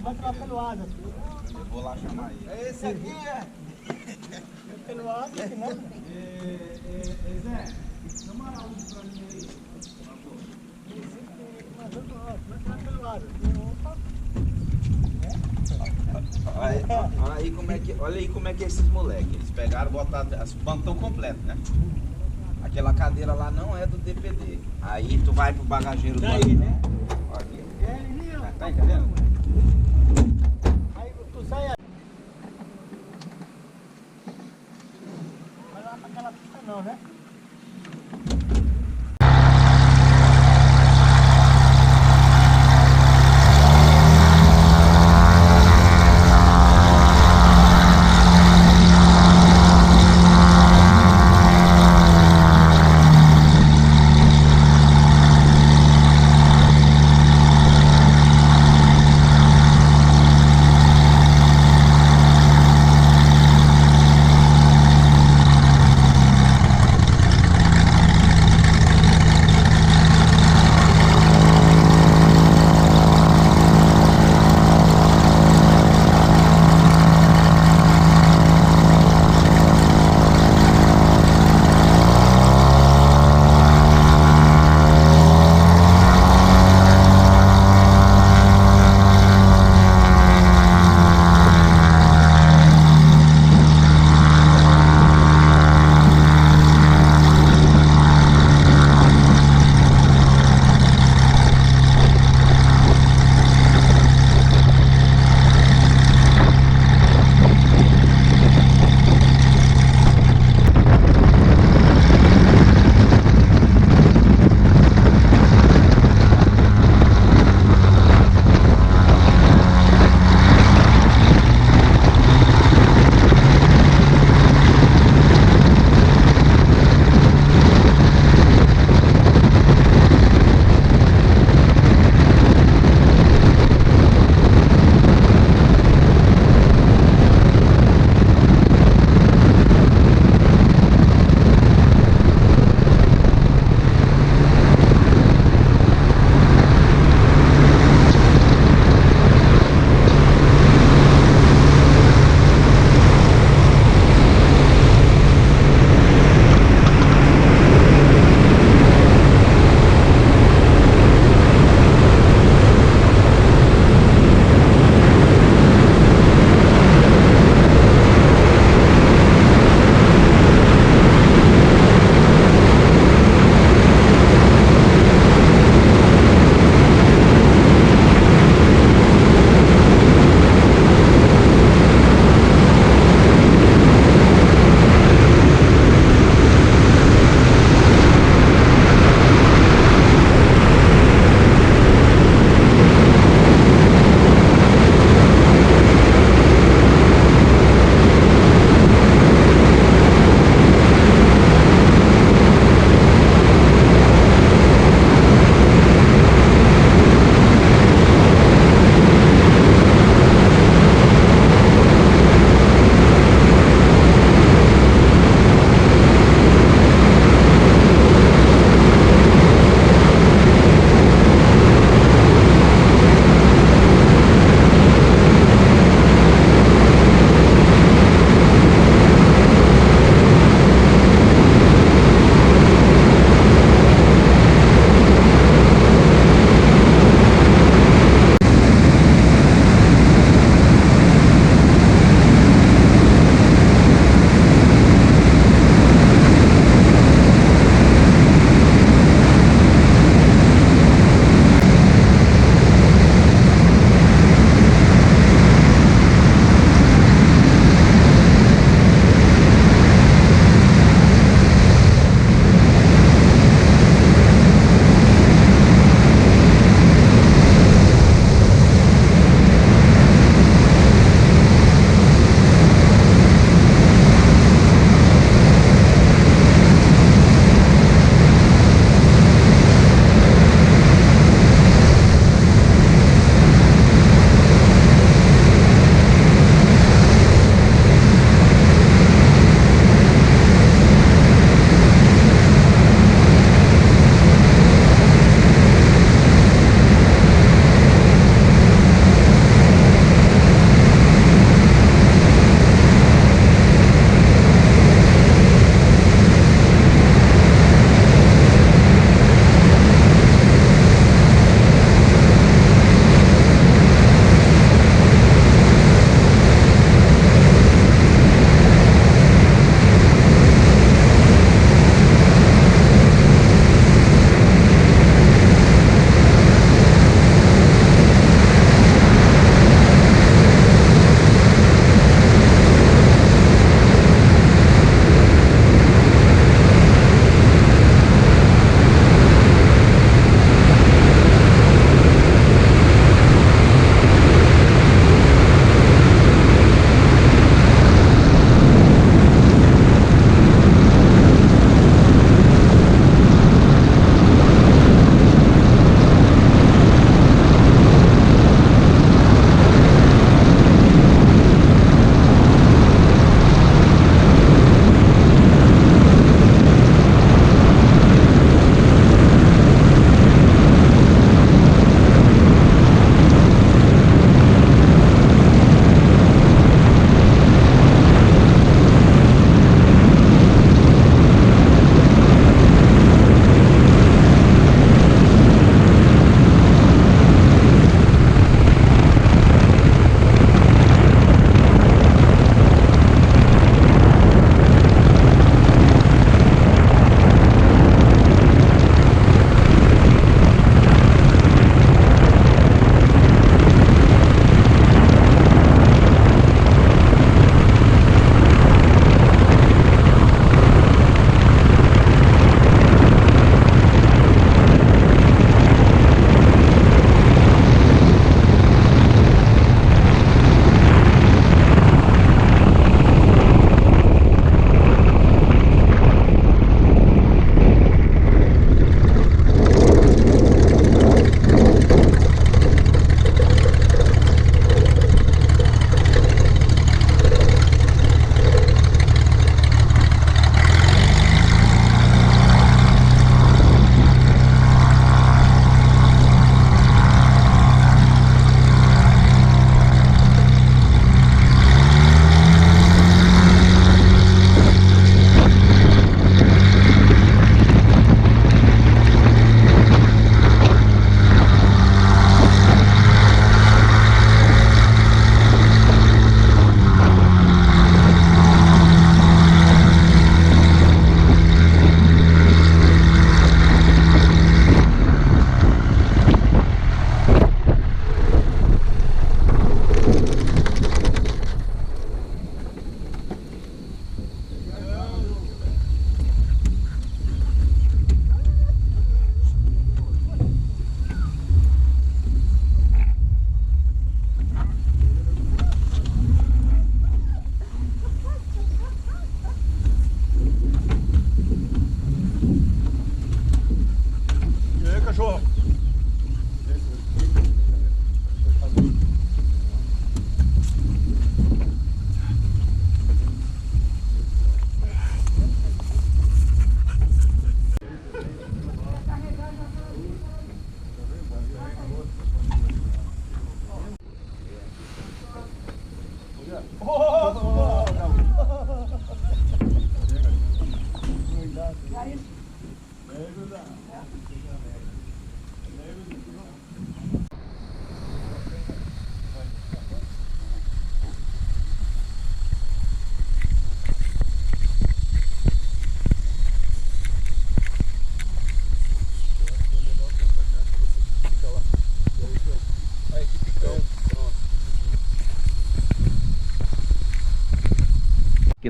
Vai pela peluada. Eu vou lá chamar ele. Esse aqui é. Peluada, que não. Zé, chama a Araújo pra mim aí. Vai pela peluada. Olha aí como é que é esses moleques. Eles pegaram e botaram. Os bancos estão completos, né? Aquela cadeira lá não é do DPD. Aí tu vai pro bagageiro do Daí, né? Aqui. É ali, ó. Tá entendendo? Aí tu sai aí. Vai lá pra aquela pista não, né?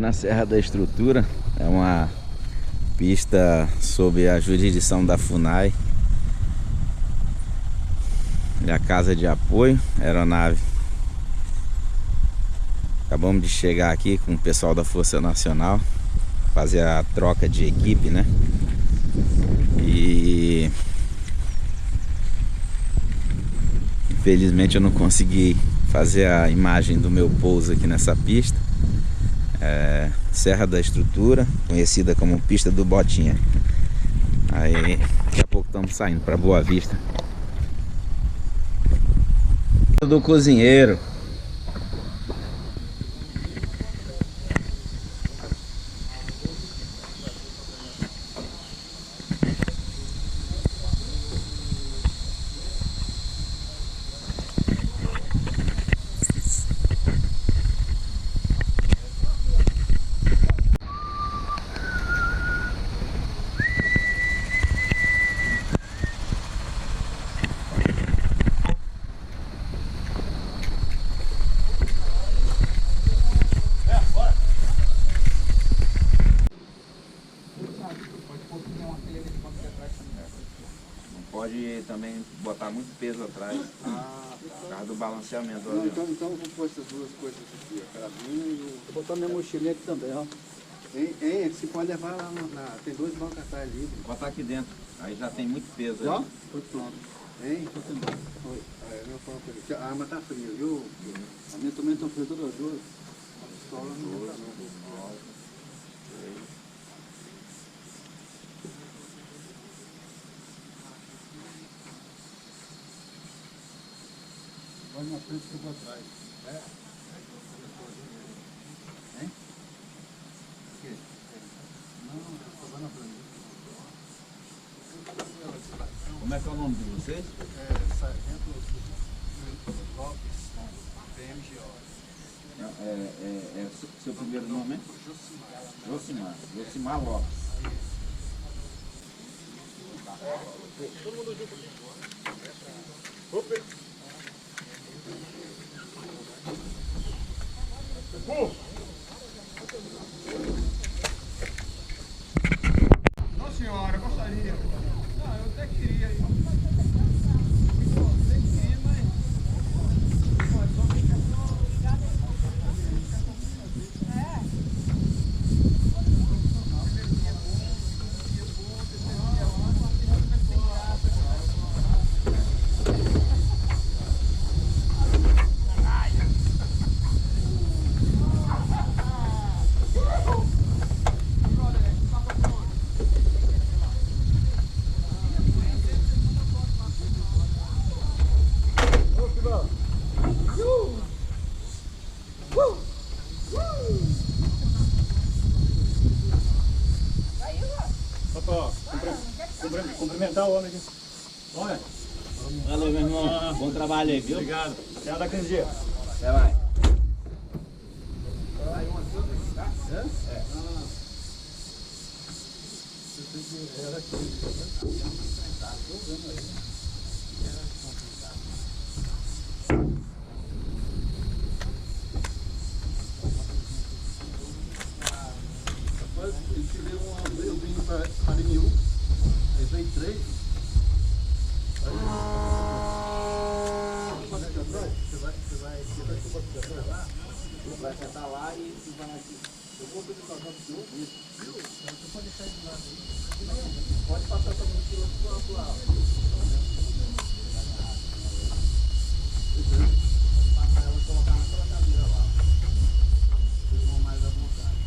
aqui na Serra da Estrutura. É uma pista sob a jurisdição da FUNAI. É a Casa de Apoio Aeronave. Acabamos de chegar aqui com o pessoal da Força Nacional, fazer a troca de equipe, né? E infelizmente eu não consegui fazer a imagem do meu pouso aqui nessa pista. Serra da Estrutura, conhecida como Pista do Botinha. Aí daqui a pouco estamos saindo para Boa Vista. Do cozinheiro. Pode também botar muito peso atrás, por causa do balanceamento do avião. Então eu vou pôr essas duas coisas aqui, a carabina e o... Vou botar minha mochilinha aqui também, ó. Você pode levar lá tem 2 bancos atrás livre. Botar aqui dentro, aí já tem muito peso. Já? Aí. Tudo pronto. Tô tentando. Oi. Meu falo pra ele. A arma tá fria, viu? A minha também tá fria todas as duas. A pistola não tá não. Vai na frente e fica atrás. Hein? Não, vai na frente. Como é que é o nome de vocês? Sargento Lopes, PMGO. Seu primeiro nome é? Josimar. Josimar Lopes. Todo mundo junto. Opa! Não, senhora, eu gostaria. Não, eu até queria. Cumprimentar o homem aqui. Olha. Valeu, meu irmão. Bom trabalho aí, viu? Obrigado. Até daqui uns dias. Até mais. Eles tiveram eu vim para Limiú, eles veio 3. Vai sentar lá e vai aqui. Eu vou ter que passar para o senhor. Você pode deixar de lado aí. Pode passar essa mochila pro lado. Passar ela e colocar naquela cadeira lá. Vocês vão mais à vontade.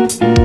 Música